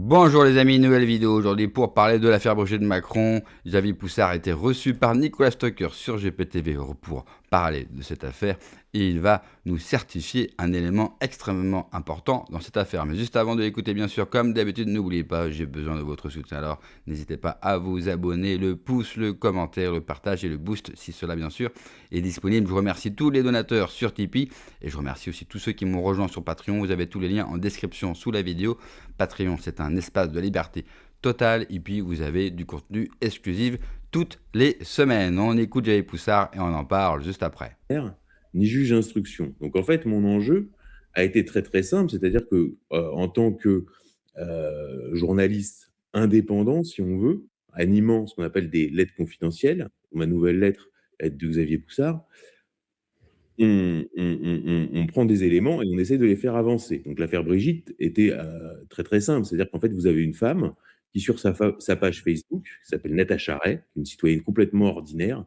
Bonjour les amis, nouvelle vidéo aujourd'hui pour parler de l'affaire Brigitte Macron. Xavier Poussard a été reçu par Nicolas Stocker sur GPTV pour parler de cette affaire et il va nous certifier un élément extrêmement important dans cette affaire. Mais juste avant de l'écouter, bien sûr, comme d'habitude, n'oubliez pas, j'ai besoin de votre soutien. Alors n'hésitez pas à vous abonner, le pouce, le commentaire, le partage et le boost si cela bien sûr est disponible. Je remercie tous les donateurs sur Tipeee et je remercie aussi tous ceux qui m'ont rejoint sur Patreon. Vous avez tous les liens en description sous la vidéo. Patreon, c'est un espace de liberté totale et puis vous avez du contenu exclusif toutes les semaines. On écoute Xavier Poussard et on en parle juste après. Ni juge d'instruction. Donc en fait, mon enjeu a été très très simple, c'est-à-dire que en tant que journaliste indépendant, si on veut, animant ce qu'on appelle des lettres confidentielles, ma nouvelle lettre, lettre de Xavier Poussard, on prend des éléments et on essaie de les faire avancer. Donc l'affaire Brigitte était très très simple, c'est-à-dire qu'en fait, vous avez une femme qui, sur sa page Facebook, qui s'appelle Natacha Ray, une citoyenne complètement ordinaire,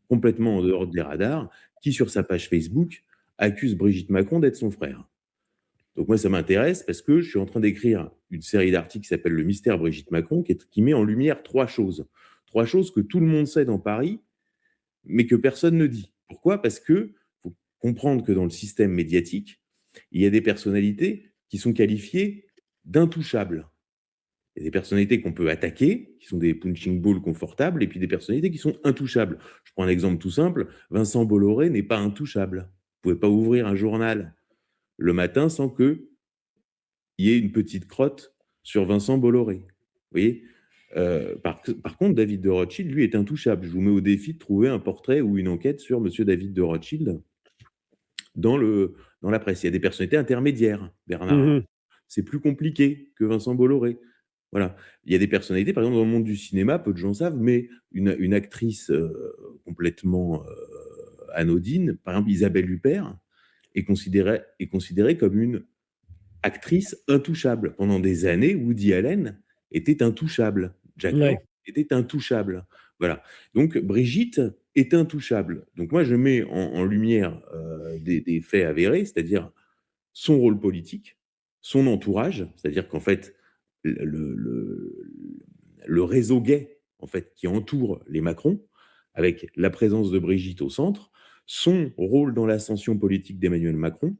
complètement en dehors des radars, qui, sur sa page Facebook, accuse Brigitte Macron d'être son frère. Donc moi, ça m'intéresse parce que je suis en train d'écrire une série d'articles qui s'appelle Le mystère Brigitte Macron, qui met en lumière trois choses. Trois choses que tout le monde sait dans Paris, mais que personne ne dit. Pourquoi? Parce que faut comprendre que dans le système médiatique, il y a des personnalités qui sont qualifiées d'intouchables. Il y a des personnalités qu'on peut attaquer, qui sont des punching balls confortables, et puis des personnalités qui sont intouchables. Je prends un exemple tout simple. Vincent Bolloré n'est pas intouchable. Vous ne pouvez pas ouvrir un journal le matin sans qu'il y ait une petite crotte sur Vincent Bolloré. Vous voyez? Par contre, David de Rothschild, lui, est intouchable. Je vous mets au défi de trouver un portrait ou une enquête sur Monsieur David de Rothschild dans la presse. Il y a des personnalités intermédiaires. Bernard Arnault, Mmh. c'est plus compliqué que Vincent Bolloré. Voilà. Il y a des personnalités, par exemple, dans le monde du cinéma, peu de gens savent, mais une actrice complètement anodine, par exemple Isabelle Huppert, est considérée comme une actrice intouchable. Pendant des années, Woody Allen était intouchable. Jack Lang Ouais. était intouchable. Voilà. Donc Brigitte est intouchable. Donc moi, je mets en lumière des faits avérés, c'est-à-dire son rôle politique, son entourage, c'est-à-dire qu'en fait, le, le, le réseau gay en fait, qui entoure les Macron, avec la présence de Brigitte au centre, son rôle dans l'ascension politique d'Emmanuel Macron,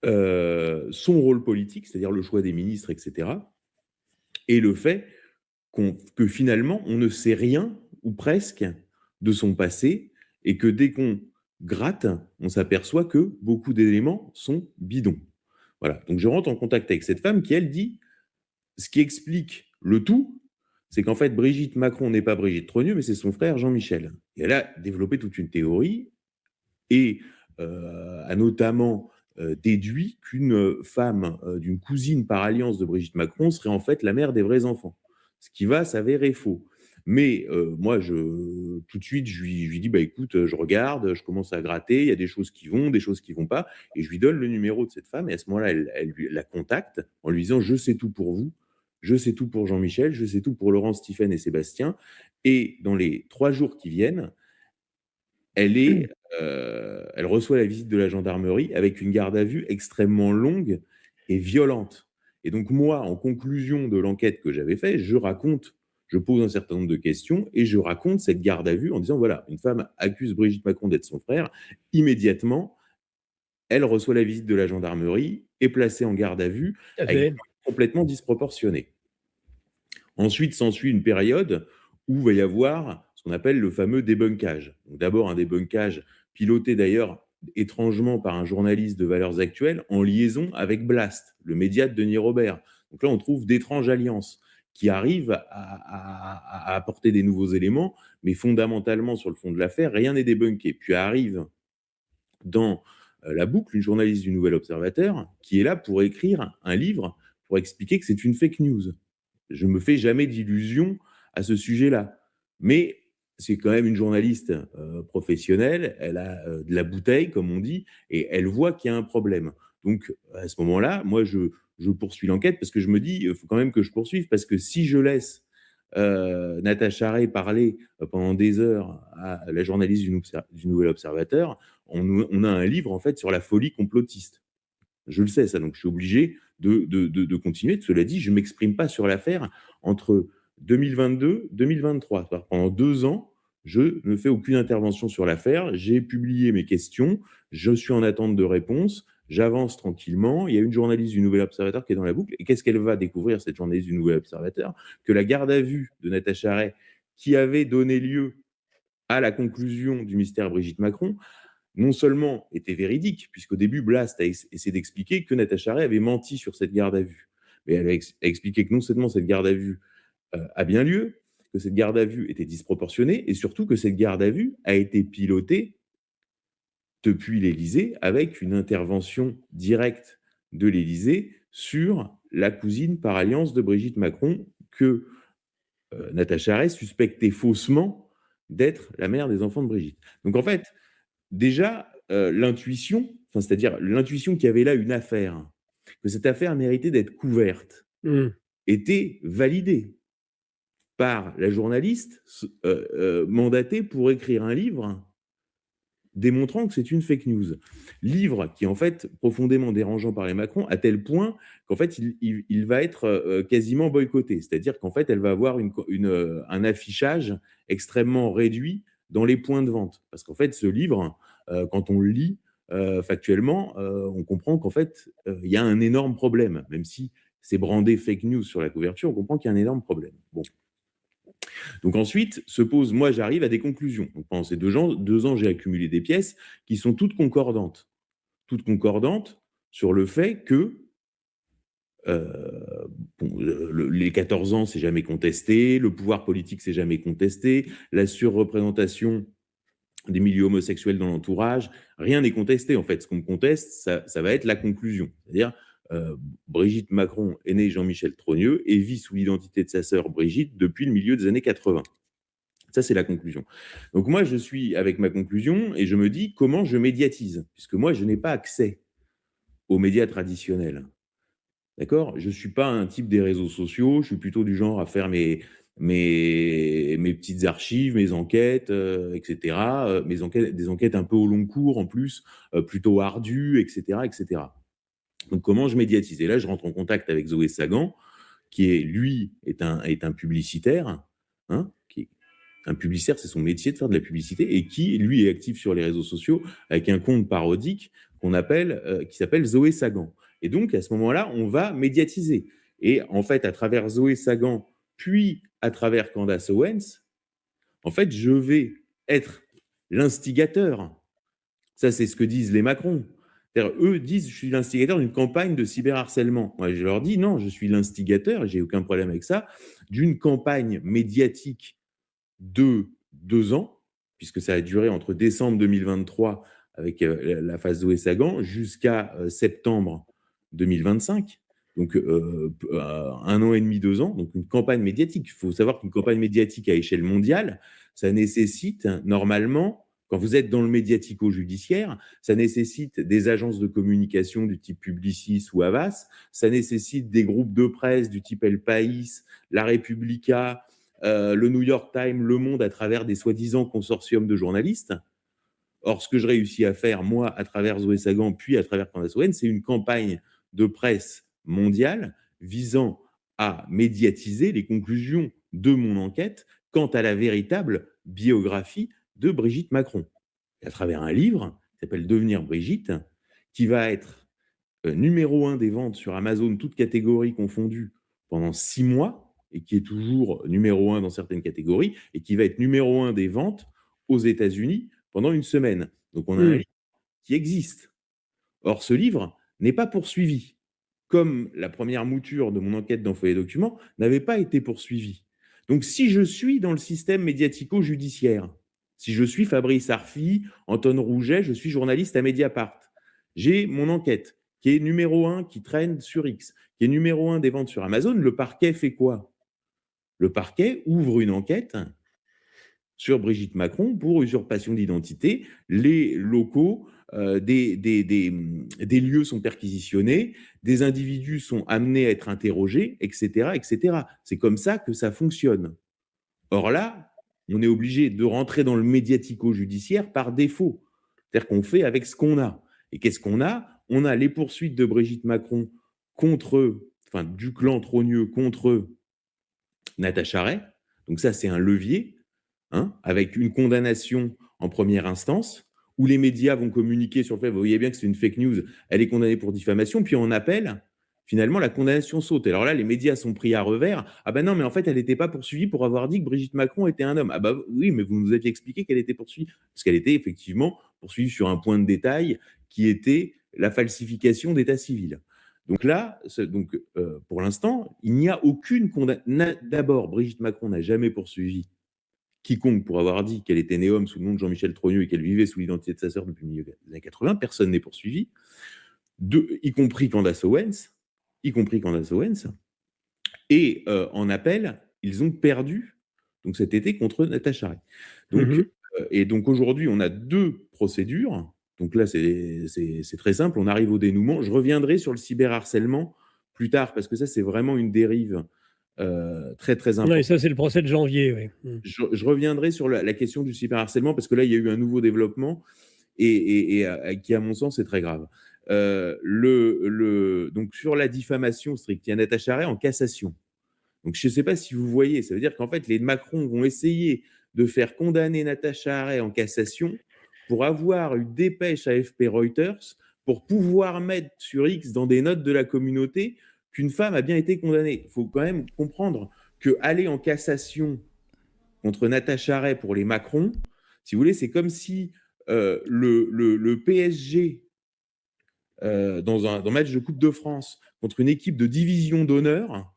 son rôle politique, c'est-à-dire le choix des ministres, etc., et le fait que finalement, on ne sait rien, ou presque, de son passé, et que dès qu'on gratte, on s'aperçoit que beaucoup d'éléments sont bidons. Voilà. Donc je rentre en contact avec cette femme qui, elle, dit ce qui explique le tout, c'est qu'en fait, Brigitte Macron n'est pas Brigitte Trogneux, mais c'est son frère Jean-Michel. Et elle a développé toute une théorie et a notamment déduit qu'une femme d'une cousine par alliance de Brigitte Macron serait en fait la mère des vrais enfants, ce qui va s'avérer faux. Mais moi, tout de suite, je lui dis, bah écoute, je regarde, je commence à gratter, il y a des choses qui vont, des choses qui vont pas, et je lui donne le numéro de cette femme, et à ce moment-là, elle la contacte en lui disant, je sais tout pour vous, je sais tout pour Jean-Michel, je sais tout pour Laurent, Stephen et Sébastien, et dans les 3 jours qui viennent, elle reçoit la visite de la gendarmerie avec une garde à vue extrêmement longue et violente. Et donc moi, en conclusion de l'enquête que j'avais faite, je pose un certain nombre de questions et je raconte cette garde à vue en disant, voilà, une femme accuse Brigitte Macron d'être son frère. Immédiatement, elle reçoit la visite de la gendarmerie, est placée en garde à vue Tout à avec des fait. moyens complètement disproportionnés. Ensuite s'ensuit une période où il va y avoir ce qu'on appelle le fameux débunkage. Donc d'abord un débunkage piloté d'ailleurs étrangement par un journaliste de Valeurs Actuelles en liaison avec Blast, le média de Denis Robert. Donc là, on trouve d'étranges alliances qui arrivent à apporter des nouveaux éléments, mais fondamentalement, sur le fond de l'affaire, rien n'est débunké. Puis arrive dans la boucle une journaliste du Nouvel Observateur qui est là pour écrire un livre pour expliquer que c'est une fake news. Je me fais jamais d'illusions à ce sujet-là. Mais c'est quand même une journaliste professionnelle, elle a de la bouteille, comme on dit, et elle voit qu'il y a un problème. Donc, à ce moment-là, moi, je poursuis l'enquête parce que je me dis, il faut quand même que je poursuive, parce que si je laisse Natacha Ray parler pendant des heures à la journaliste du Nouvel Observateur, on a un livre, en fait, sur la folie complotiste. Je le sais, ça, donc je suis obligé de continuer. Cela dit, je ne m'exprime pas sur l'affaire entre 2022 et 2023. Pendant 2 ans, je ne fais aucune intervention sur l'affaire. J'ai publié mes questions. Je suis en attente de réponse. J'avance tranquillement. Il y a une journaliste du Nouvel Observateur qui est dans la boucle. Et qu'est-ce qu'elle va découvrir, cette journaliste du Nouvel Observateur? Que la garde à vue de Natacha Ray, qui avait donné lieu à la conclusion du mystère Brigitte Macron, non seulement était véridique, puisqu'au début, Blast a essayé d'expliquer que Natacha Ray avait menti sur cette garde à vue. Mais elle a expliqué que non seulement cette garde à vue a bien lieu, que cette garde à vue était disproportionnée, et surtout que cette garde à vue a été pilotée depuis l'Élysée avec une intervention directe de l'Élysée sur la cousine par alliance de Brigitte Macron que Natacha Ray suspectait faussement d'être la mère des enfants de Brigitte. Donc en fait, déjà, l'intuition, c'est-à-dire l'intuition qu'il y avait là une affaire, que cette affaire méritait d'être couverte, était validée par la journaliste mandatée pour écrire un livre démontrant que c'est une fake news. Livre qui est en fait profondément dérangeant par les Macron, à tel point qu'en fait, il va être quasiment boycotté. C'est-à-dire qu'en fait, elle va avoir un affichage extrêmement réduit dans les points de vente. Parce qu'en fait, ce livre, quand on le lit factuellement, on comprend qu'en fait, il y a un énorme problème. Même si c'est brandé fake news sur la couverture, on comprend qu'il y a un énorme problème. Bon. Donc ensuite se pose, moi j'arrive à des conclusions. Donc pendant ces 2 ans, j'ai accumulé des pièces qui sont toutes concordantes sur le fait que les 14 ans, c'est jamais contesté, le pouvoir politique, c'est jamais contesté, la surreprésentation des milieux homosexuels dans l'entourage, rien n'est contesté. En fait, ce qu'on conteste, ça va être la conclusion. C'est-à-dire, Brigitte Macron est née Jean-Michel Trogneux et vit sous l'identité de sa sœur Brigitte depuis le milieu des années 80. Ça, c'est la conclusion. Donc moi, je suis avec ma conclusion et je me dis comment je médiatise, puisque moi, je n'ai pas accès aux médias traditionnels. D'accord? Je ne suis pas un type des réseaux sociaux, je suis plutôt du genre à faire mes petites archives, mes enquêtes, etc. Des enquêtes un peu au long cours en plus, plutôt ardues, etc., etc. Donc comment je médiatise? Et là, je rentre en contact avec Zoé Sagan, qui est un publicitaire, hein, un publicitaire, c'est son métier de faire de la publicité, et qui, lui, est actif sur les réseaux sociaux avec un compte parodique qui s'appelle Zoé Sagan. Et donc, à ce moment-là, on va médiatiser. Et en fait, à travers Zoé Sagan, puis à travers Candace Owens, en fait, je vais être l'instigateur. Ça, c'est ce que disent les Macron. Eux disent, je suis l'instigateur d'une campagne de cyberharcèlement. Moi, je leur dis, non, je suis l'instigateur, et j'ai aucun problème avec ça, d'une campagne médiatique de 2 ans, puisque ça a duré entre décembre 2023 avec la phase Zoé Sagan jusqu'à septembre 2025. Donc 1 an et demi, 2 ans, donc une campagne médiatique. Il faut savoir qu'une campagne médiatique à échelle mondiale, ça nécessite normalement, quand vous êtes dans le médiatico-judiciaire, ça nécessite des agences de communication du type Publicis ou Havas, ça nécessite des groupes de presse du type El País, La Repubblica, le New York Times, Le Monde, à travers des soi-disant consortiums de journalistes. Or, ce que je réussis à faire, moi, à travers Zoé Sagan, puis à travers Candace Owens, c'est une campagne de presse mondiale visant à médiatiser les conclusions de mon enquête quant à la véritable biographie de Brigitte Macron. Et à travers un livre qui s'appelle Devenir Brigitte, qui va être numéro 1 des ventes sur Amazon, toutes catégories confondues, pendant 6 mois, et qui est toujours numéro 1 dans certaines catégories, et qui va être numéro 1 des ventes aux États-Unis pendant une semaine. Donc on a un livre qui existe. Or, ce livre n'est pas poursuivi, comme la première mouture de mon enquête dans Feuillet Documents n'avait pas été poursuivie. Donc si je suis dans le système médiatico-judiciaire, si je suis Fabrice Arfi, Anton Rouget, je suis journaliste à Mediapart, j'ai mon enquête qui est numéro 1, qui traîne sur X, qui est numéro 1 des ventes sur Amazon, le parquet fait quoi? Le parquet ouvre une enquête sur Brigitte Macron pour usurpation d'identité. Les locaux des lieux sont perquisitionnés, des individus sont amenés à être interrogés, etc., etc. C'est comme ça que ça fonctionne. Or là, on est obligé de rentrer dans le médiatico-judiciaire par défaut. C'est-à-dire qu'on fait avec ce qu'on a. Et qu'est-ce qu'on a? on a les poursuites de Brigitte Macron enfin, du clan Trogneux contre Natacha Ray. Donc ça, c'est un levier, hein, avec une condamnation en première instance, où les médias vont communiquer sur le fait, vous voyez bien que c'est une fake news, elle est condamnée pour diffamation, puis en appel, finalement, la condamnation saute. Alors là, les médias sont pris à revers. Ah ben non, mais en fait, elle n'était pas poursuivie pour avoir dit que Brigitte Macron était un homme. Ah bah oui, mais vous nous aviez expliqué qu'elle était poursuivie. Parce qu'elle était effectivement poursuivie sur un point de détail qui était la falsification d'état civil. Donc là, pour l'instant, il n'y a aucune condamnation. D'abord, Brigitte Macron n'a jamais poursuivi quiconque pour avoir dit qu'elle était née homme sous le nom de Jean-Michel Trogneux et qu'elle vivait sous l'identité de sa sœur depuis le milieu des années 80. Personne n'est poursuivi, y compris Candace Owens. Et en appel, ils ont perdu donc cet été contre Natacha Ray. Donc aujourd'hui, on a 2 procédures. Donc là, c'est très simple. On arrive au dénouement. Je reviendrai sur le cyberharcèlement plus tard parce que ça, c'est vraiment une dérive très très importante. Ouais, ça, c'est le procès de janvier. Oui. Je reviendrai sur la question du cyberharcèlement parce que là, il y a eu un nouveau développement et qui, à mon sens, est très grave. Donc sur la diffamation stricte, il y a Natacha Ray en cassation. Donc je ne sais pas si vous voyez, ça veut dire qu'en fait, les Macron vont essayer de faire condamner Natacha Ray en cassation pour avoir une dépêche AFP Reuters pour pouvoir mettre sur X dans des notes de la communauté qu'une femme a bien été condamnée. Il faut quand même comprendre qu'aller en cassation contre Natacha Ray pour les Macron, si vous voulez, c'est comme si le PSG, dans un match de Coupe de France, contre une équipe de division d'honneur,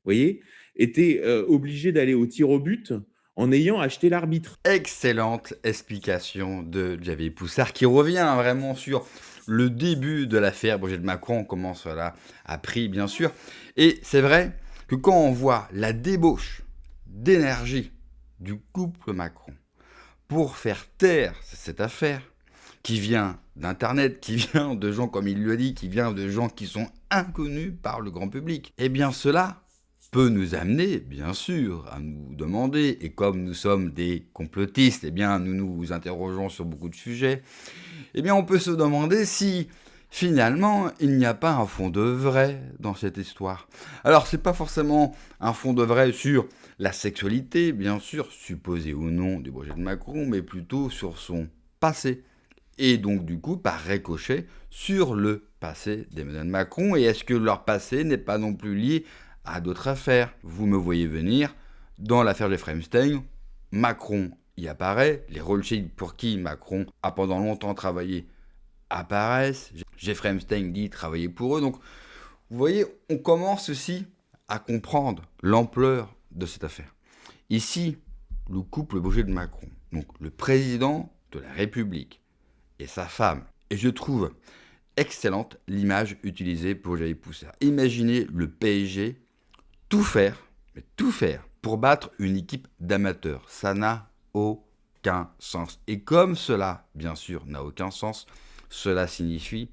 voyez, était obligé d'aller au tir au but en ayant acheté l'arbitre. Excellente explication de Xavier Poussard qui revient vraiment sur le début de l'affaire Brigitte Macron, comment cela a pris bien sûr. Et c'est vrai que quand on voit la débauche d'énergie du couple Macron pour faire taire cette affaire, qui vient d'Internet, qui vient de gens, comme il le dit, qui vient de gens qui sont inconnus par le grand public, eh bien cela peut nous amener, bien sûr, à nous demander, et comme nous sommes des complotistes, eh bien nous nous interrogeons sur beaucoup de sujets, eh bien on peut se demander si finalement il n'y a pas un fond de vrai dans cette histoire. Alors c'est pas forcément un fond de vrai sur la sexualité, bien sûr, supposée ou non du Brigitte Macron, mais plutôt sur son passé. Et donc du coup par ricochet sur le passé d'Emmanuel Macron, et est-ce que leur passé n'est pas non plus lié à d'autres affaires? Vous me voyez venir, dans l'affaire Jeffrey Epstein, Macron y apparaît, les Rothschild pour qui Macron a pendant longtemps travaillé apparaissent, Jeffrey Epstein dit travailler pour eux, donc vous voyez, on commence aussi à comprendre l'ampleur de cette affaire. Ici, le couple Brigitte Macron, donc le président de la République et sa femme, et je trouve excellente l'image utilisée pour Xavier Poussard. Imaginez le PSG tout faire pour battre une équipe d'amateurs. Ça n'a aucun sens. Et comme cela, bien sûr, n'a aucun sens, cela signifie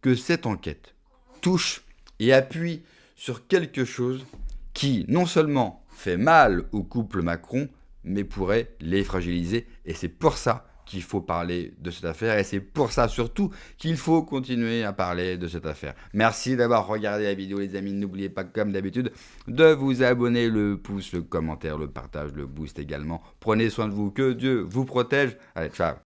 que cette enquête touche et appuie sur quelque chose qui, non seulement fait mal au couple Macron, mais pourrait les fragiliser. Et c'est pour ça qu'il faut parler de cette affaire, et c'est pour ça surtout qu'il faut continuer à parler de cette affaire. Merci d'avoir regardé la vidéo les amis, n'oubliez pas comme d'habitude de vous abonner, le pouce, le commentaire, le partage, le boost également. Prenez soin de vous, que Dieu vous protège, allez ciao.